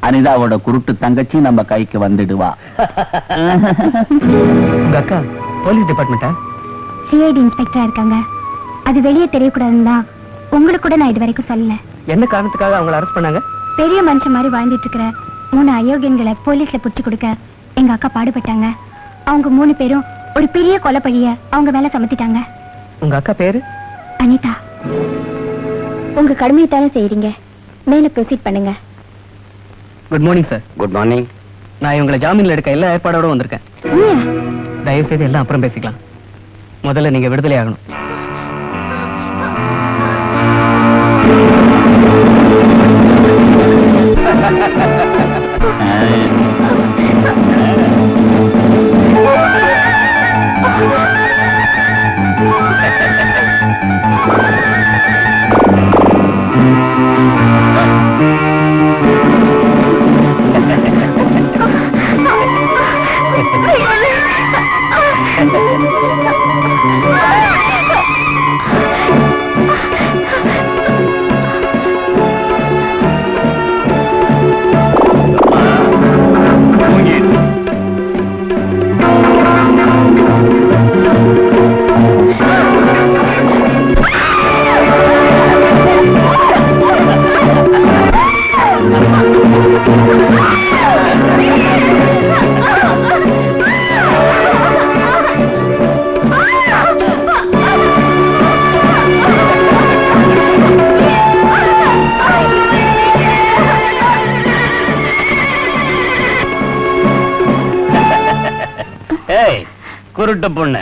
அனிதாவோட குருட்டு தங்கச்சி நம்ம கைக்கு வந்துடுவா. அக்கா போலீஸ் டிபார்ட்மெண்டா? சிஐடி இன்ஸ்பெக்டரா இருக்காங்க. அது வெளியே தெரியக்கூடாதுன்னு தான் உங்களுக்கு கூட நான் இது வரைக்கும் சொல்லல. என்ன காரணத்துக்காக அவங்களை அரெஸ்ட் பண்ணாங்க? பெரிய மனுஷன் மாதிரி வாழ்ந்துட்டு இருக்கிற 3 அயோக்கியன்களை போலீஸ்ல புடிச்சு கொடுக்க எங்க அக்கா பாடுபட்டாங்க. அவங்க 3 பேரும் ஒரு பெரிய கொலைப்பழிய அவங்க மேல சமத்திட்டாங்க. உங்க அக்கா பேரு? அனிதா. உங்க கடமையை தானே செய்யறீங்க, மேல ப்ரொசீட் பண்ணுங்க. Good morning sir. Good morning. நான் இவங்களை ஜாமீன்ல எடுக்க எல்லா ஏற்பாடோட வந்திருக்கேன். தயவு செய்து எல்லாம் அப்புறம் பேசிக்கலாம். முதல்ல நீங்க விடுதலை ஆகணும். குருட்டு பொண்ணு,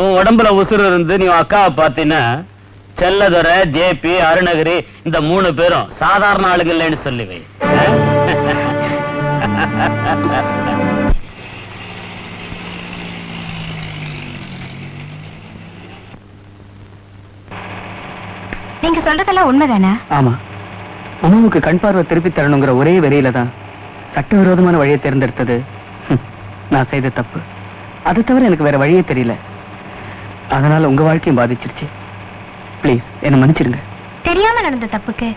உன் உடம்புல உசுறு இருந்து நீ அக்காவை பாத்தீன்னா செல்லதுரை, ஜேபி, அருணகிரி இந்த 3 பேரும் சாதாரண ஆளுங்க இல்லைன்னு சொல்லுவே. நீங்க சொல்றதெல்லாம் உண்மைதானே? ஆமா, அம்மாவுக்கு கண் பார்வை திருப்பி தரணுங்கிற ஒரே வெறியில தான் சட்டவிரோதமான வழியை தேர்ந்தெடுத்தது நான் செய்த தப்பு. அதை தவிர எனக்கு வேற வழியே தெரியல. அதனால உங்க வாழ்க்கையும் பாதிச்சிருச்சு. பிளீஸ் என்ன மன்னிச்சிருங்க. தெரியாம நடந்த தப்புக்கு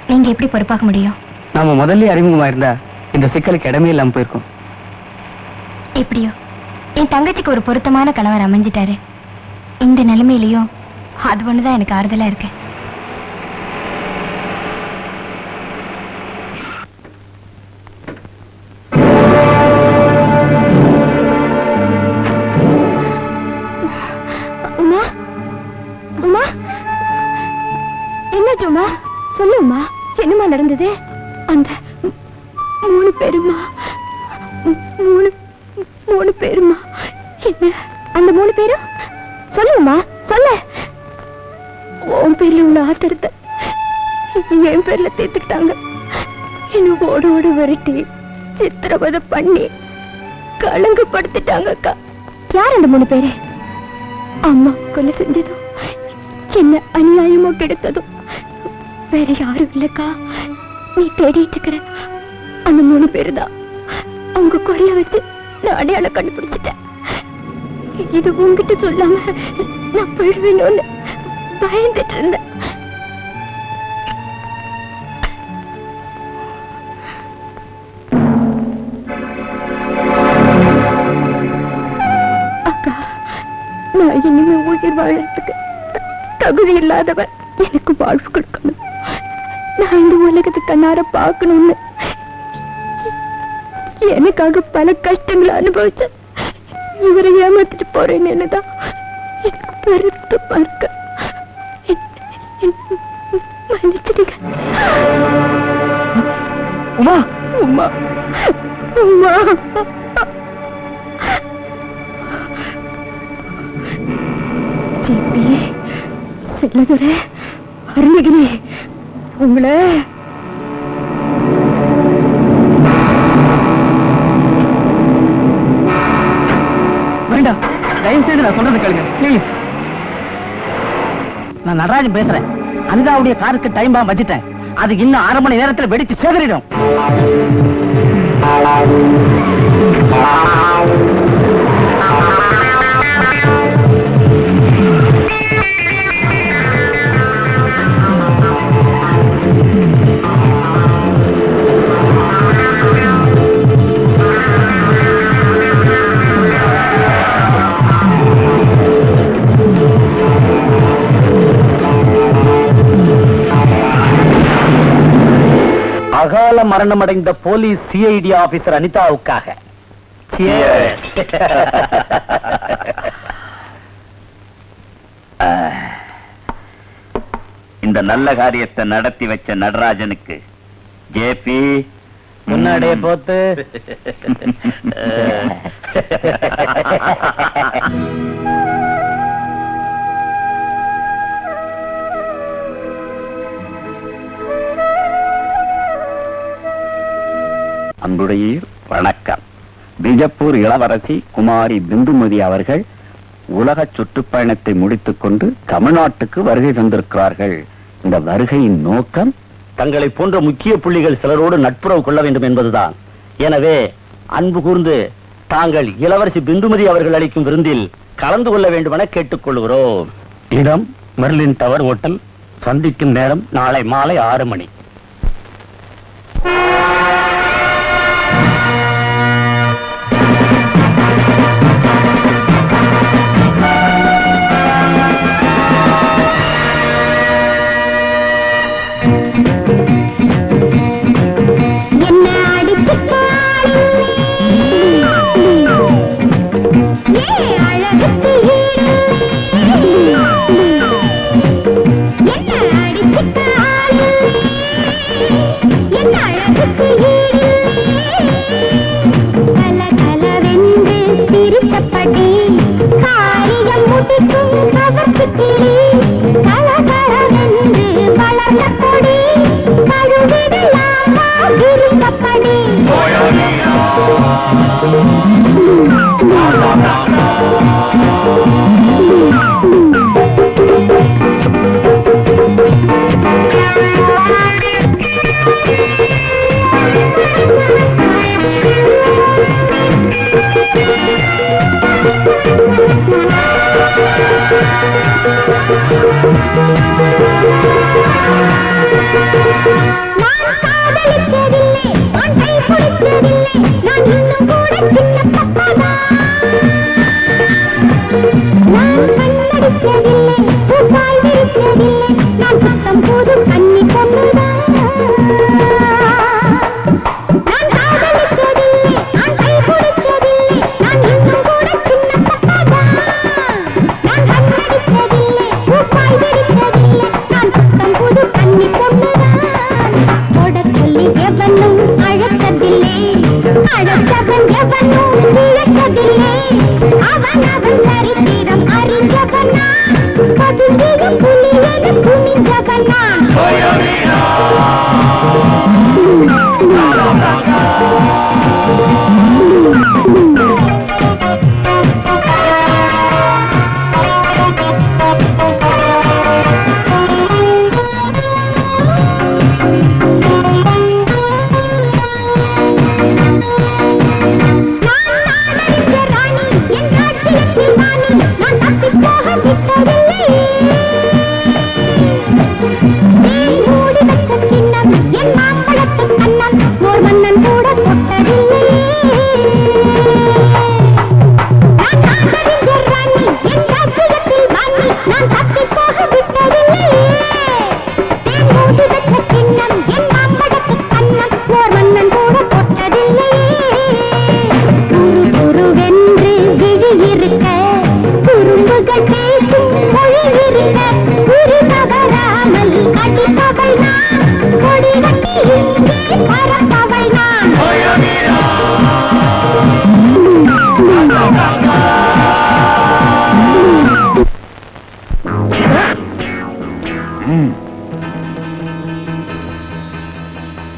நீங்க எப்படி பொறுப்பாக முடியும்? நாம முதல்ல அறிமுகமா இருந்தா இந்த சிக்கலுக்கு இடமே இல்லாம போயிருக்கோம். எப்படியோ என் தங்கச்சிக்கு ஒரு பொருத்தமான கணவர் அமைஞ்சிட்டாரு. இந்த நிலைமையிலயும் அது ஒண்ணுதான் எனக்கு ஆறுதலா இருக்கு. என்ன சொல்லுமா, என்னமா நடந்தது? அந்த 3 பேருமா? 3 பேருமா? என்ன அந்த 3 பேரும்? சொல்லுமா, சொல்ல. உன் பேர்ல உள்ள ஆத்திரத்தை என் பேர்ல தேத்துக்கிட்டாங்க. இன்னும் ஓட ஓட விரட்டி சித்திரவதை பண்ணி கலங்கப்படுத்திட்டாங்க அக்கா. யார் அந்த 3 பேரு? அம்மா கொலை செஞ்சதும் என்ன அநியாயமா கிடைத்ததும் வேற யாரும் இல்லக்கா. நீ தேடிட்டு இருக்கிற அந்த 3 பேரு தான். அவங்க குரலை வச்சு நான் அடையாளம் கண்டுபிடிச்சிட்டேன். இது உங்ககிட்ட சொல்லாம நான் போயிடுவேணும்னு பயந்துட்டு இருந்தேன். அக்கா, நான் இனிமே உயிர் வாழறதுக்கு தகுதி இல்லாதவன். எனக்கு வாழ்வு கொடுக்கணும். நான் இந்த உலகத்தை கண்ணார பார்க்கணும்னு எனக்காக பல கஷ்டங்களை அனுபவிச்ச இவரை ஏமாத்திட்டு போறேன்னு என்னதான் எனக்கு பெருத்தமா இருக்கு. மன்னிச்சிடுங்க. உமா, உமா, உமா. ஜேபி, செல்லதுரை, அருணகிரி, உங்களை வேண்டாம். தயவு செய்து நான் சொல்றது கேளுங்க ப்ளீஸ். நான் நடராஜன் பேசுறேன். அனிதாவுடைய காருக்கு டைம் பாம் வச்சுட்டேன். அது இன்னும் 1/2 மணி நேரத்தில் வெடிச்சு சேதறிடும். விபத்தால மரணமடைந்த போலீஸ் சிஐடி ஆபீசர் அனிதாவுக்காக. இந்த நல்ல காரியத்தை நடத்தி வச்ச நடராஜனுக்கு ஜேபி முன்னாடியே போத்து. அன்புடைய வணக்கம். பிஜப்பூர் இளவரசி குமாரி பிந்துமதி அவர்கள் உலக சுற்றுப்பயணத்தை முடித்துக் கொண்டு தமிழ்நாட்டுக்கு வருகை தந்திருக்கிறார்கள். இந்த வருகையின் நோக்கம் தங்களை போன்ற முக்கிய புள்ளிகள் சிலரோடு நட்புறவு கொள்ள வேண்டும் என்பதுதான். எனவே அன்பு கூர்ந்து தாங்கள் இளவரசி பிந்துமதி அவர்கள் அளிக்கும் விருந்தில் கலந்து கொள்ள வேண்டுமென கேட்டுக்கொள்கிறோம். இடம் மெர்லின் டவர் ஹோட்டல். சந்திக்கும் நேரம் நாளை மாலை 6 மணி.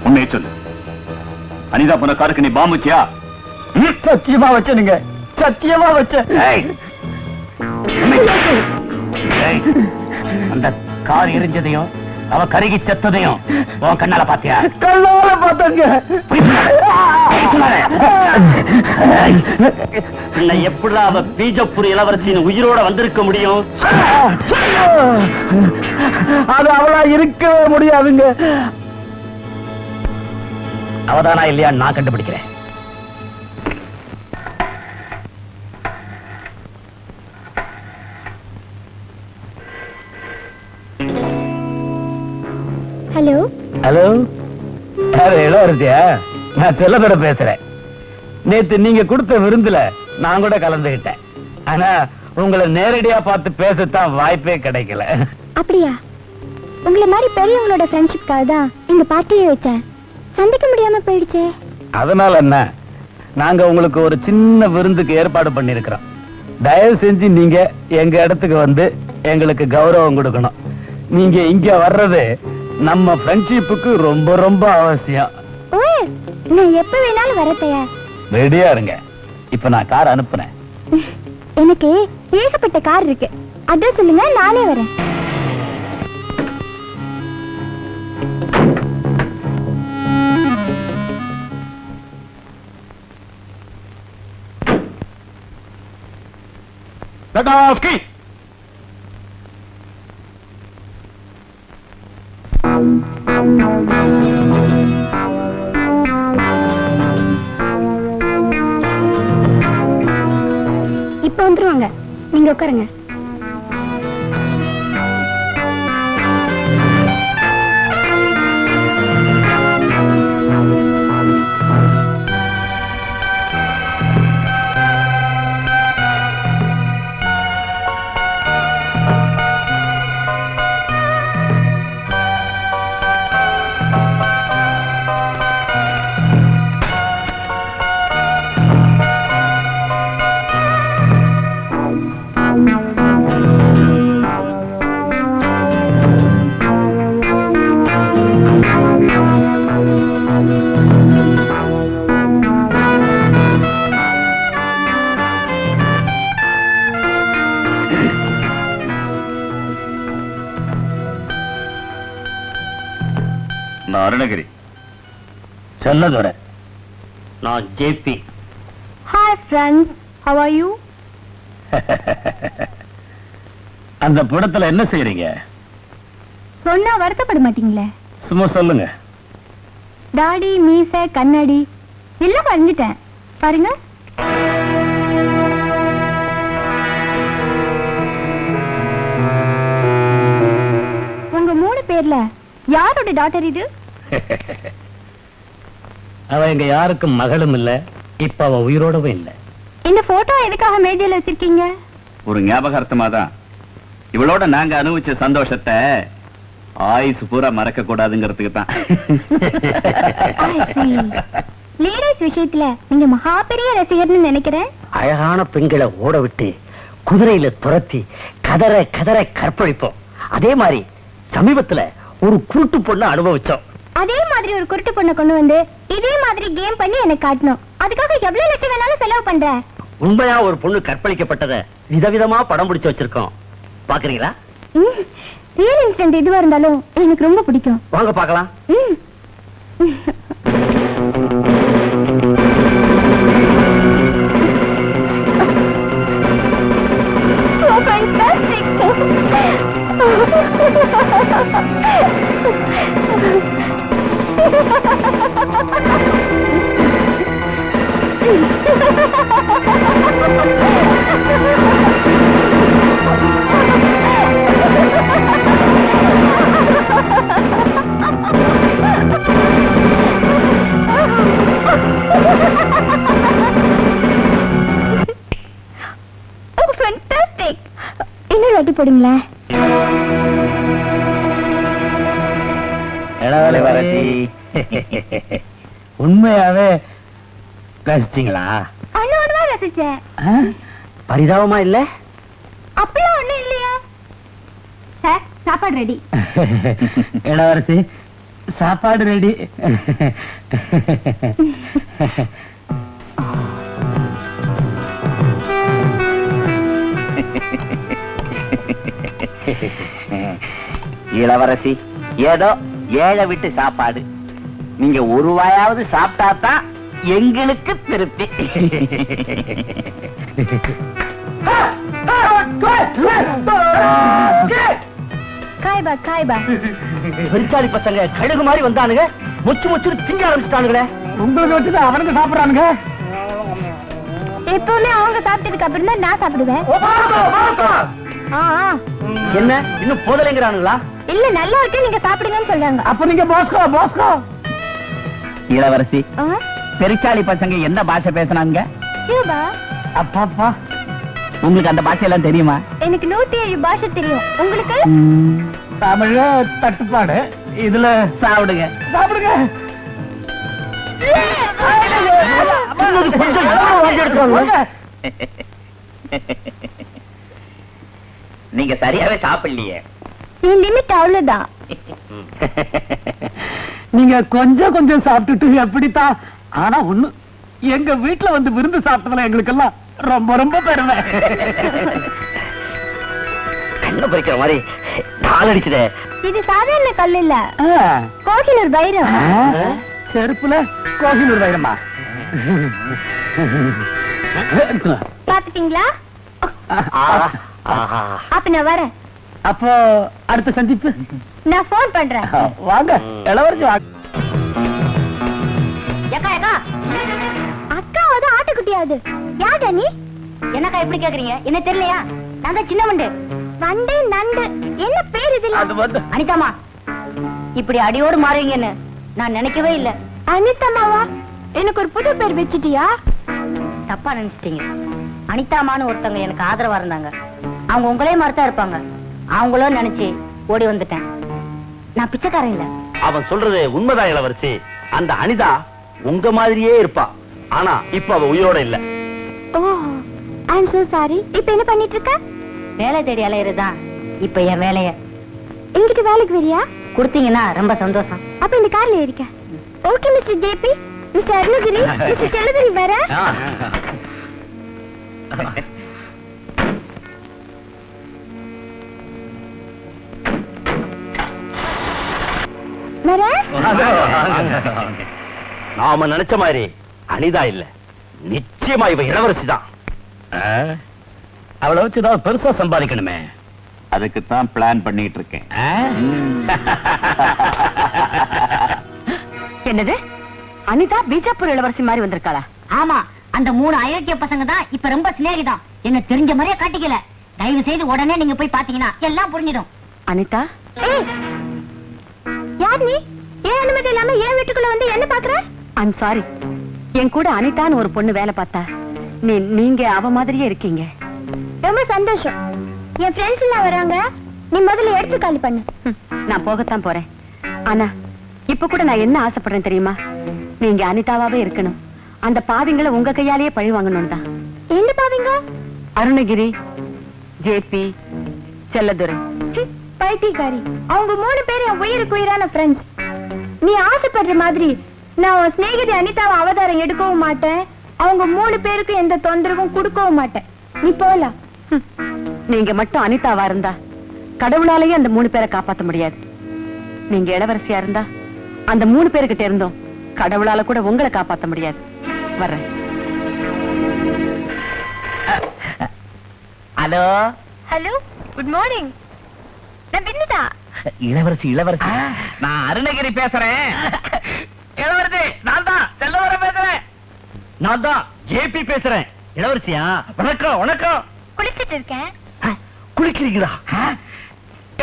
உண்மையை சொல்லு. அனிதா போன காருக்கு நீ பாம்பு வச்சியா? சத்தியமா வச்சனுங்க, சத்தியமா வச்ச. அந்த கார் எரிஞ்சதையும் அவ கருகி செத்ததையும் உன் கண்ணால பாத்தியா? கண்ணால பார்த்தங்க. எப்படி அவ பீஜப்பூர் இளவரசியின் உயிரோட வந்திருக்க முடியும்? அது அவளா இருக்கவே முடியாதுங்க. அவதானா இல்லையா நான் கண்டுபிடிக்கிறேன். ஹலோ ஹலோ, இளவரசியா, நான் செல்லத்தோட பேசுறேன். நேத்து நீங்க கொடுத்த விருந்துல நான் கூட கலந்துகிட்டேன். ஆனா உங்களை நேரடியா பார்த்து பேசத்தான் வாய்ப்பே கிடைக்கல. அப்படியா? உங்களை மாதிரி பெரியவங்களோட ஃப்ரெண்ட்ஷிப்காக தான் இந்த பார்ட்டியை வச்சேன். சந்திக்க முடியாம போயிடுச்சே. அதனால என்ன, நாங்க உங்களுக்கு ஒரு சின்ன விருந்துக்கு ஏற்பாடு பண்ணிருக்கிறோம். தயவு செஞ்சு நீங்க எங்க இடத்துக்கு வந்து எங்களுக்கு கௌரவம் கொடுக்கணும். நீங்க இங்க வர்றது நம்ம ஃப்ரெண்ட்ஷிப்புக்கு ரொம்ப ரொம்ப அவசியம். நான் எப்ப வேணாலும் வர தயார். ரெடியா இருங்க. இப்ப நான் கார் அனுப்புறேன். எனக்கு ஏகப்பட்ட கார் இருக்கு. அட்ரஸ் சொல்லுங்க, நானே வரேன். இப்ப வந்துருவாங்க, நீங்க உட்காருங்க. அருணகிரி. செல்லதுரை. நான் JP. Hi friends, how are you? அந்த படத்துல என்ன செய்றீங்க? சொன்னா வருத்தப்பட மாட்டீங்களே? சும்மா சொல்லுங்க. தாடி, மீசை, கண்ணாடி எல்லாம் வரைஞ்சிட்டேன். பாருங்க. உங்க 3 பேர்ல யாரோட டாட்டர் இது? அவ எங்க யாருக்கும் மகளும் இல்ல, இப்ப அவ உயிரோடவே இல்ல. இந்த போட்டோ எதுக்காக மேஜையில வச்சிருக்கீங்க? ஒரு ஞாபகார்த்தமா தான். இவளோட நாங்க அனுபவிச்ச சந்தோஷத்தை ஆயுசு பூரா மறக்க கூடாதுங்கிறதுக்கு தான். லேடிஸ் விஷயத்துல நீங்க மகா பெரிய ரசிகர்னு நினைக்கிறேன். அழகான பெண்களை ஓட விட்டு குதிரையில துரத்தி கதற கதற கற்பழிப்போம். அதே மாதிரி சமீபத்துல ஒரு குருட்டு பொண்ணு அனுபவிச்சோம். அதே மாதிரி ஒரு குருட்டு பொண்ணை கொண்டு வந்து இதே மாதிரி கேம் பண்ணி எனக்கு காட்டணும். அதுக்காக எவ்வளவு லட்சம் வேணாலும் செலவு பண்றேன். உண்மையா ஒரு பொண்ணு கற்பழிக்கப்பட்டதை விதவிதமா படம் பிடிச்சு வச்சிருக்கோம். பாக்குறீங்களா? ரியல் இன்சிடென்ட் எதுவா இருந்தாலும் எனக்கு ரொம்ப பிடிக்கும். வாங்க பார்க்கலாம். இன்னொரு வாட்டி போடுங்களேன். உண்மையாவே ரசிச்சீங்களா? அண்ணா ரசிச்சேன். பரிதாபமா இல்ல? அப்படிலாம் ஒண்ணும் இல்லையா சார்? சாப்பாடு ரெடி. இளவரசி, சாப்பாடு ரெடி. இளவரசி, ஏதோ ஏழை விட்டு சாப்பாடு. நீங்க ஒரு வாயாவது சாப்பிட்டாதான் எங்களுக்கு திருப்தி. காய்பா காய்பா. பெருச்சாளி பசங்க கழுகு மாதிரி வந்தானுங்க. முச்சு முச்சு திங்க ஆரம்பிச்சுட்டானுங்களே. உங்களுக்கு வச்சுதான் அவனுங்க சாப்பிடுறானுங்க. எப்பவுமே அவங்க சாப்பிட்டதுக்கு அப்புறம் தான் நான் சாப்பிடுவேன். என்ன இன்னும் போதலைங்கிறானுங்களா? இல்ல நல்லா இருக்கு, நீங்க சாப்பிடுங்கன்னு சொல்றாங்க. அப்ப நீங்க போஸ்கோ போஸ்கோ. இளவரசி ஆ? பெருச்சாளி பசங்க என்ன பாஷை பேசுனாங்க? கியூபா? அப்பாப்பா, உங்களுக்கு அந்த பாஷையெல்லாம் தெரியுமா? எனக்கு 107 பாஷை தெரியும். உங்களுக்கு? தமிழ தட்டுப்பாடு. இதுல சாப்பிடுங்க சாப்பிடுங்க. கொஞ்சம் எவ்வளவு வாங்கி எடுத்துருவாங்க? நீங்க சரியாவே சாப்பிடலையே. என் லிமிட் அவ்வளவுதான். நீங்க கொஞ்சம் கொஞ்சம் சாப்பிட்டுட்டு எப்படித்தான்? ஆனா ஒண்ணு, எங்க வீட்டுல வந்து விருந்து சாப்பிட்டதுல எங்களுக்கெல்லாம் ரொம்ப ரொம்ப பெருமை. கண்ணு பறிக்கிற மாதிரி கால் அடிக்குதே. இது சாதாரண கல் இல்ல, கோகினூர் வைரம். செருப்புல கோகினூர் வைரமா? பாத்துட்டீங்களா? அப்ப நான் வரேன். அப்போ அடுத்த சந்திப்பு நான் போன் பண்றேன். வாங்க இளவரசி வாங்க. அக்காவது ஆட்டுக்குட்டியாவது யாருடா நீ? என்னக்கா எப்படி கேக்குறீங்க? என்ன தெரியலையா? நான் தான் சின்ன வண்டு. வண்டு நண்டு என்ன பேர் இதுல? அது வந்து அனிதாமா, இப்படி அடியோடு மாறுவீங்கன்னு நான் நினைக்கவே இல்ல. அனிதாமாவா? எனக்கு ஒரு புது பேர் வச்சிட்டியா? தப்பா நினைச்சிட்டீங்க. அனிதாமான்னு ஒருத்தவங்க எனக்கு ஆதரவா இருந்தாங்க. அவங்க உங்களே மாதிரிதான் இருப்பாங்க. அவங்களும் நினைச்சு ஓடி வந்துட்டேன். நான் பிச்சைக்காரன் இல்ல. அவன் சொல்றது உண்மைதான் இளவரசி. அந்த அனிதா உங்க மாதிரியே இருப்பா. ஆனா இப்ப அவ உயிரோட இல்ல. ஓ, ஐ அம் சோ சாரி. இப்போ என்ன பண்ணிட்டு இருக்க? வேலை தேடி அலையறதுதான் இப்ப என் வேலைய. என்கிட்ட வேலைக்கு வரியா? கொடுத்தீங்கன்னா ரொம்ப சந்தோஷம். அப்ப இந்த கார்ல ஏறிக்க. Okay mister JP, mister Arunagiri, mister Chellagiri வர. வர. நாம நினைச்ச மாதிரி அனிதா இல்ல, நிச்சயமா இவ இளவரசி தான். அவளை வச்சுதான் பெருசா சம்பாதிக்கணுமே. அதுக்கு தான் பிளான் பண்ணிட்டு இருக்கேன். என்னது? அனிதா பீஜாப்பூர் இளவரசி மாதிரி வந்திருக்காளா? ஆமா, அந்த 3 அயோக்கிய பசங்க தான் இப்ப ரொம்ப சிநேகிதம். என்ன தெரிஞ்ச மாதிரியே காட்டிக்கல. தயவு செய்து உடனே நீங்க போய் பாத்தீங்கன்னா எல்லாம் புரிஞ்சிடும். அனிதா, யார் நீ? ஏன் அனுமதி இல்லாம ஏன் வீட்டுக்குள்ள வந்து என்ன பாக்குற? I'm sorry. என் கூட அனிதான்னு ஒரு பொண்ணு வேலை பார்த்தா. நீங்க அவ மாதிரியே இருக்கீங்க. ரொம்ப சந்தோஷம். என் ஃப்ரெண்ட்ஸ் எல்லாம் வராங்க. நீ முதல்ல எடுத்து காலி பண்ணு. நான் போகத்தான் போறேன். ஆனா இப்ப கூட நான் என்ன ஆசைப்படுறேன் தெரியுமா? நீங்க அனிதாவாவே இருக்கணும். அந்த பாவிங்களை உங்க கையாலேயே பழி வாங்கணும் தான். எந்த பாவிங்க? அருணகிரி, ஜேபி, செல்லதுரை. பைத்தியக்காரி. அவங்க 3 பேரும் என் உயிருக்கு உயிரான ஃப்ரெண்ட்ஸ். நீ ஆசைப்படுற மாதிரி நான் உன் சிநேகிதி அனிதாவை அவதாரம் எடுக்கவும் மாட்டேன். அவங்க 3 பேருக்கும் எந்த தொந்தரவும் கொடுக்கவும் மாட்டேன். நீ போலாம். நீங்க மட்டும் அனிதாவா இருந்தா கடவுளாலேயே அந்த 3 பேரை காப்பாத்த முடியாது. நீங்க இளவரசியா இருந்தா அந்த 3 பேருக்கிட்ட இருந்தோம் கடவுளால கூட உங்களை காப்பாத்த முடியாது. வர்றேன். Hello hello, good morning. நான் பின்னிதா. இளவரசி இளவரசி, நான் அருணகிரி பேசுறேன். இளவரசி, நான் தான் செல்லவர பேசுறேன். நான் தான் ஜேபி பேசுறேன். இளவரசியா? வணக்கம் வணக்கம். குளிச்சிட்டு இருக்கேன். குளிக்கிறீங்களா?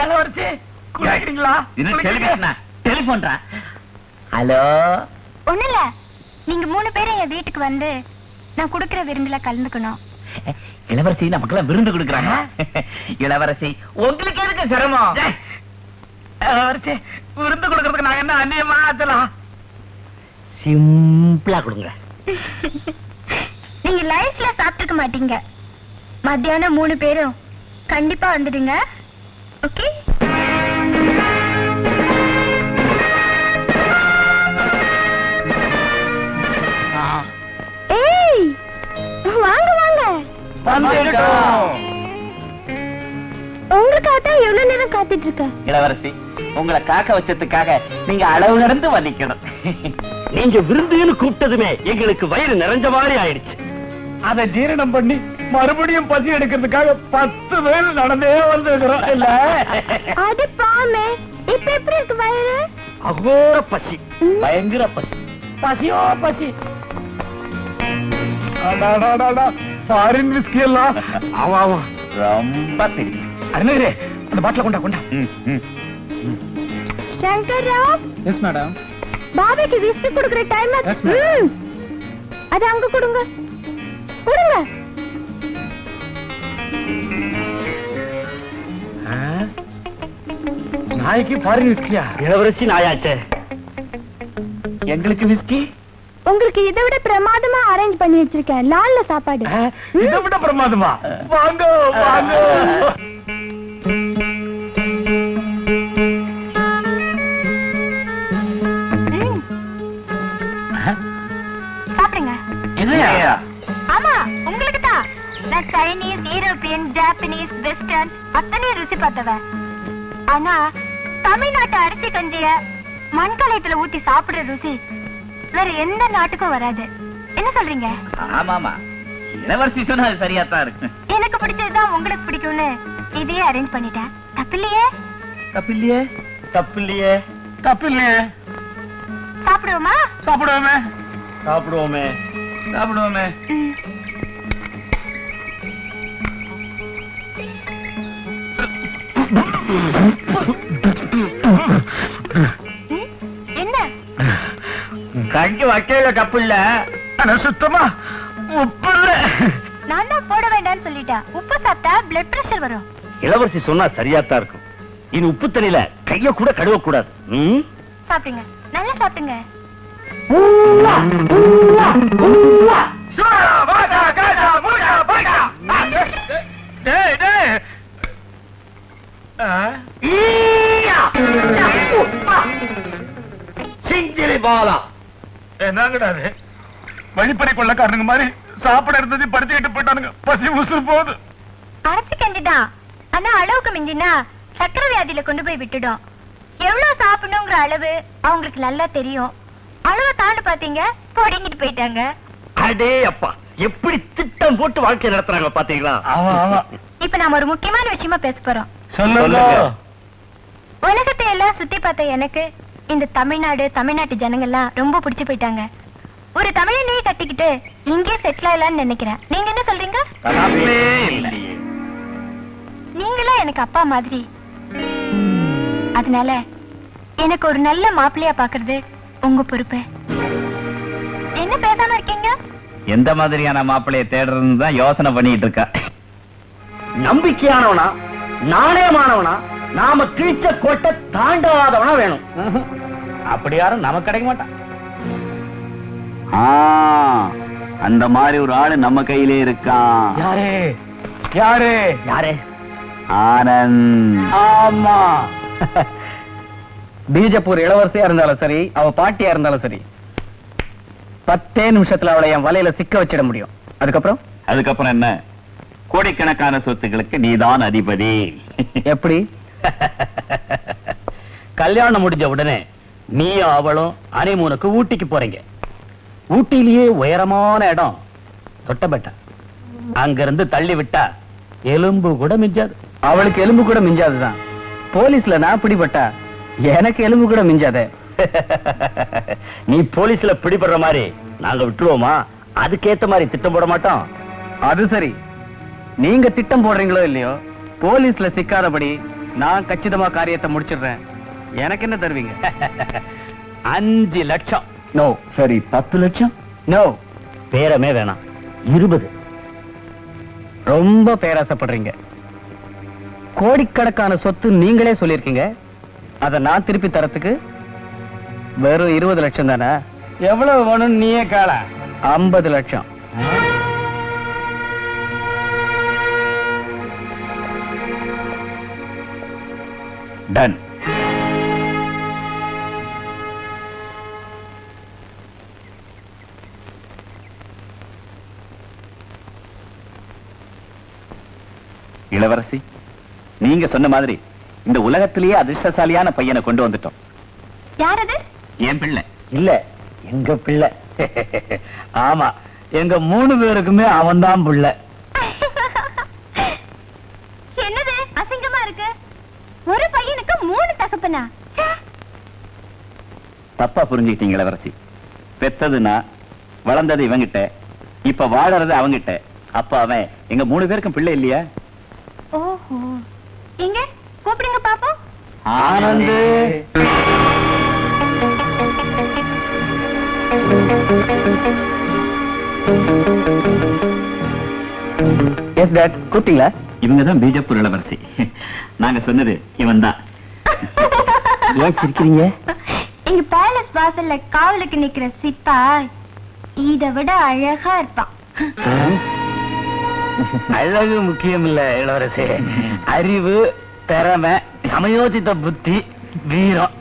இளவரசி குளிக்கிறீங்களா? டெலிபோன்டா. ஹலோ, ஒண்ணு இல்ல, நீங்க 3 பேரும் என் வீட்டுக்கு வந்து நான் குடுக்கிற விருந்துல கலந்துக்கணும். இளவரசி நமக்கெல்லாம் விருந்து கொடுக்குறாங்க. இளவரசி, உங்களுக்கு எதுக்கு சிரமம்? இளவரசி, விருந்து கொடுக்கறதுக்கு நாங்க என்ன அந்நியமா ஆச்சலாம்? சிம்பிளா கொடுங்க. நீங்க லைஃப்ல சாப்பிட்டுக்க மாட்டீங்க. மத்தியானம் 3 பேரும் கண்டிப்பா வந்துடுங்க. ஓகே? ஏய், வாங்க வாங்க. உங்களுக்காக தான் எவ்வளவு நேரம் காத்துட்டு இருக்க. இளவரசி, உங்களை காக்க வச்சதுக்காக நீங்க அளவு நடந்து வந்திக்கணும். நீங்க விருந்துன்னு கூப்பிட்டதுமே எங்களுக்கு வயிறு நிறைஞ்ச மாதிரி ஆயிடுச்சு. அதை ஜீரணம் பண்ணி மறுபடியும் பசி எடுக்கிறதுக்காக 10 பேர் நடந்தே வந்திருக்கிறோம். இல்ல அது பாமே. இப்ப எப்படி இருக்கு வயிறு? அகோர பசி, பயங்கர பசி. பசியோ பசி. ஃபாரின் விஸ்கி எல்லாம். ஆமா ரொம்ப தெரியும். அருணகிரி, அந்த பாட்டில கொண்டா கொண்டா. Shankarrao, yes madam. பாபாக்கு விஸ்கி குடுக்குற டைம் அது அங்க கொடுங்க கொடுங்க. நாய்க்கு ஃபாரின் விஸ்கியா? இளவரசி நாயாச்சே. எங்களுக்கு விஸ்கி? உங்களுக்கு இதை விட பிரமாதமா அரேஞ்ச் பண்ணி வச்சிருக்கேன். லால்ல சாப்பாடு. இதை விட பிரமாதமா? வாங்க வாங்க. சாப்பிடுங்க. என்னையா? ஆமா உங்களுக்கு தான். நான் சைனீஸ், யூரோப்பியன், ஜாப்பனீஸ், வெஸ்டர்ன் அத்தனையும் ருசி பார்த்தவன். ஆனா தமிழ்நாட்டு அரிசி கஞ்சிய மண்கலயத்துல ஊத்தி சாப்பிடுற ருசி வேற எந்த நாட்டுக்கும் வராது. என்ன சொல்றீங்க? ஆமாமா, இளவரசி சொன்னா அது சரியா தான் இருக்கு. எனக்கு பிடிச்சதுதான் உங்களுக்கு பிடிக்கும்னு இதையே அரேஞ்ச் பண்ணிட்டேன். தப்பில்லையே? தப்பில்லையே? தப்பில்லையே? தப்பில்லையே? சாப்பிடுவோமா? சாப்பிடுவோமே சாப்பிடுவோமே. சாப்பிடுவோமே. என்ன கஞ்சி வைக்கல தப்பு இல்ல. ஆனா சுத்தமா உப்பு இல்ல. நான் தான் போட வேண்டாம்னு சொல்லிட்டேன். உப்பு சாப்பிட்டா பிளட் பிரஷர் வரும். இளவரசி சொன்னா சரியாத்தான் இருக்கும். இனி உப்பு தண்ணியில கைய கூட கழுவ கூடாது. சாப்பிடுங்க, நல்லா சாப்பிடுங்க. டேய் டேய். சிங்கிரி பாலா என்னங்கடா அது? வழிப்பறி கொள்ளக்காரனுங்க மாதிரி சாப்பிட இருந்தது படுத்துக்கிட்டு போயிட்டானுங்க. பசி உசுறு போகுது. அரைச்சு கண்டிதான். ஆனா அளவுக்கு மிஞ்சினா சக்கரை வியாதியில கொண்டு போய் விட்டுடும். எவ்வளவு சாப்பிடணுங்கிற அளவு அவங்களுக்கு நல்லா தெரியும். அளவை தாண்டி பாத்தீங்க, பொடிங்கிட்டு போயிட்டாங்க. அடே அப்பா, எப்படி திட்டம் போட்டு வாழ்க்கை நடத்துறாங்க பாத்தீங்களா? ஆமா ஆமா. இப்ப நாம ஒரு முக்கியமான விஷயமா பேச போறோம். சொல்லுங்க. உலகத்தை எல்லாம் சுத்தி பார்த்த எனக்கு இந்த தமிழ்நாடு, தமிழ்நாட்டு ஜனங்கள்லாம் ரொம்ப பிடிச்சு போயிட்டாங்க. ஒரு தமிழனையே கட்டிக்கிட்டு இங்கே செட்டில் ஆகலாம்னு நினைக்கிறேன். நீங்க என்ன சொல்றீங்க? நீங்களா எனக்கு அப்பா மாதிரி. அதனால எனக்கு ஒரு நல்ல மாப்பிள்ளையா பாக்குறது உங்க பொறுப்பு. என்ன பேசாம இருக்கீங்க? எந்த மாதிரியான மாப்பிள்ளைய தேடுறதுன்னு தான் யோசனை பண்ணிட்டு இருக்கா. நம்பிக்கையானவனா, நாணயமானவனா, நாம கிழிச்ச கோட்டை தாண்டாதவனா வேணும். அப்படி யாரும் நமக்கு கிடைக்க மாட்டான். அந்த மாதிரி ஒரு ஆளு நம்ம கையிலே இருக்கான். யாரு யாரு யாரே? ஆனந்த். ஆமா. பீஜப்பூர் இளவரசியா இருந்தாலும் சரி, அவ பாட்டியா இருந்தாலும் சரி, 10 நிமிஷத்துல அவளை என் வலையில சிக்க வச்சிட முடியும். அதுக்கப்புறம் என்ன? கோடிக்கணக்கான சொத்துக்களுக்கு நீதான் அதிபதி. எப்படி? கல்யாணம் முடிஞ்ச உடனே நீயும் அவளும் ஹனிமூனுக்கு ஊட்டிக்கு போறீங்க. ஊட்டியிலேயே உயரமான இடம் தொட்டபெட்டா. அங்கிருந்து தள்ளி விட்டா எலும்பு கூட மிஞ்சாது. அவளுக்கு எலும்பு கூட மிஞ்சாதுதான். போலீஸ்ல நான் பிடிபட்டா எனக்கு எலும்பு கூட மிஞ்சாதே. நீ போலீஸ்ல பிடிபடுற மாதிரி நாங்க விட்டுருவோமா? அதுக்கேத்த மாதிரி திட்டம் போட மாட்டோம். அது சரி, நீங்க திட்டம் போடுறீங்களோ இல்லையோ, போலீஸ்ல சிக்காதபடி நான் கச்சிதமா காரியத்தை முடிச்சிடுறேன். எனக்கு என்ன தருவீங்க? 5 லட்சம். நோ. சரி, 10 லட்சம். நோ. பேரமே வேணாம், 20. ரொம்ப பேராசைப்படுறீங்க. கோடிக்கணக்கான சொத்து நீங்களே சொல்லிருக்கீங்க. அதை நான் திருப்பி தரத்துக்கு வெறும் 20 லட்சம் தானே? எவ்வளவு வேணும் நீயே கால? 50 லட்சம். டன். இளவரசி, நீங்க சொன்ன மாதிரி இந்த உலகத்திலேயே அதிர்ஷ்டசாலியான பையனை கொண்டு வந்துட்டோம். யார் அது? என் பிள்ளை. இல்ல, எங்க பிள்ளை. ஆமா, எங்க 3 பேருக்குமே அவன்தான் பிள்ளை. என்னது அசிங்கமா இருக்கு? ஒரு பையனுக்கு 3 தகப்பனா? தப்பா புரிஞ்சுக்கிட்டீங்க இளவரசி. பெத்ததுன்னா வளர்ந்தது இவங்கிட்ட, இப்ப வாழறது அவங்கிட்ட. அப்ப அவன் எங்க 3 பேருக்கும் பிள்ளை இல்லையா? ஓஹோ, எங்க கூப்பிடுங்க பாப்போம். ஆனந்த். எஸ் டாட், கூப்பிட்டீங்களா? இவங்க தான் பீஜப்பூர் இளவரசி. நாங்க சொன்னது இவன் தான். ஏன் சிரிக்கிறீங்க? எங்க பேலஸ் வாசல்ல காவலுக்கு நிக்கிற சிப்பாய் இதை விட அழகா இருப்பான். அழகு முக்கியம் இல்ல இளவரசி, அறிவு, திறமை, சமயோசித புத்தி, வீரம்,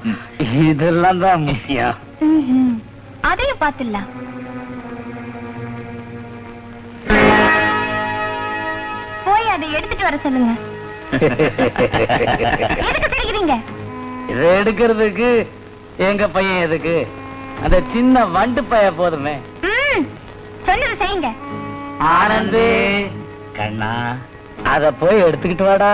இதெல்லாம் தான் முக்கியம். அதையும் பாத்துடலாம். போய் அதை எடுத்துட்டு வர சொல்லுங்க. எதுக்கு சிரிக்கிறீங்க? இதை எடுக்கிறதுக்கு எங்க பையன் எதுக்கு? அந்த சின்ன வண்டு பைய போதுமே. சொன்னதை செய்யுங்க. ஆனந்து கண்ணா, அத போய் எடுத்துக்கிட்டு வாடா.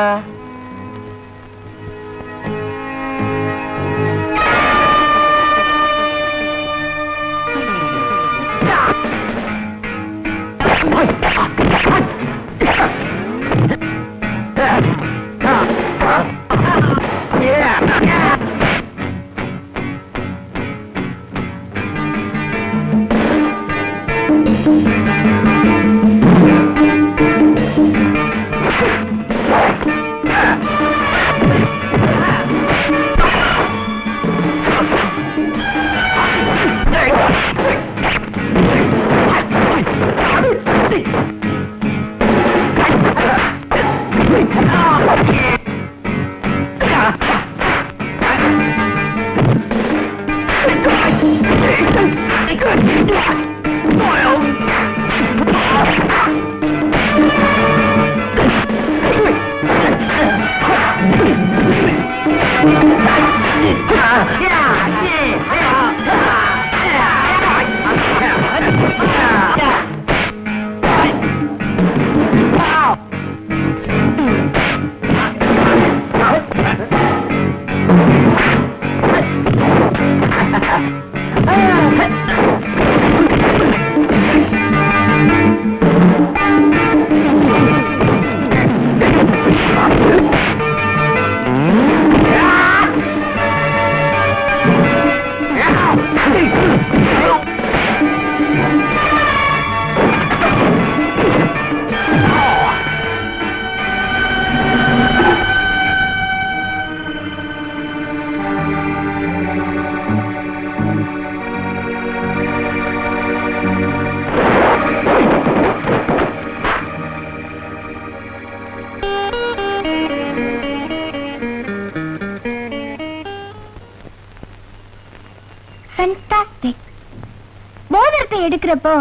மோதிரத்தை எடுக்கிறப்போ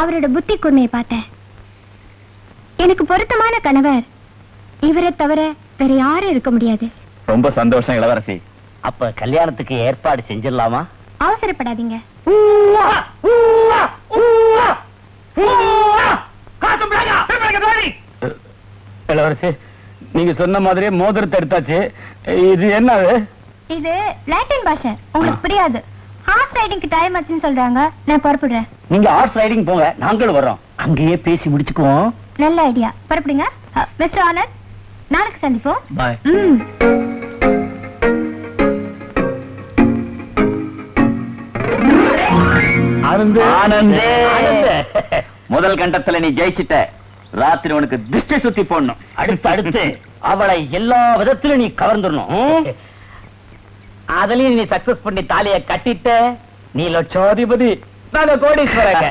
அவரோட புத்தி கூர்மையை பார்த்தேன். எனக்கு பொருத்தமான கணவர் இவரை தவிர வேற யாரும் இருக்க முடியாது. ரொம்ப சந்தோஷம் இளவரசி. அப்ப கல்யாணத்துக்கு ஏற்பாடு செஞ்சிடலாமா? அவசரப்படாதீங்க. இளவரசி, நீங்க சொன்ன மாதிரியே மோதிரத்தை எடுத்தாச்சு. இது என்னது? இது லாட்டின் பாஷை, உங்களுக்கு புரியாது. ஹார்ஸ் ரைடிங்க்கு டைம் ஆச்சுன்னு சொல்றாங்க. நான் புறப்படுறேன். நீங்க ஹார்ஸ் ரைடிங் போங்க, நாங்களும் வர்றோம். அங்கேயே பேசி முடிச்சுக்குவோம். நல்ல ஐடியா. புறப்படுங்க. மிஸ்டர் ஆனந்த், நாளைக்கு சந்திப்போம். பாய். ஆனந்தே, முதல் கண்டத்துல நீ ஜெயிச்சிட்ட. ராத்திரி உனக்கு திருஷ்டி சுத்தி போடணும். அடுத்து அவளை எல்லா விதத்திலும் நீ கவர்ந்துடணும். அதுலயும் நீ சக்சஸ் பண்ணி தாலிய கட்டிட்ட, நீ லட்சாதிபதி, நாங்க கோடீஸ்வரங்க.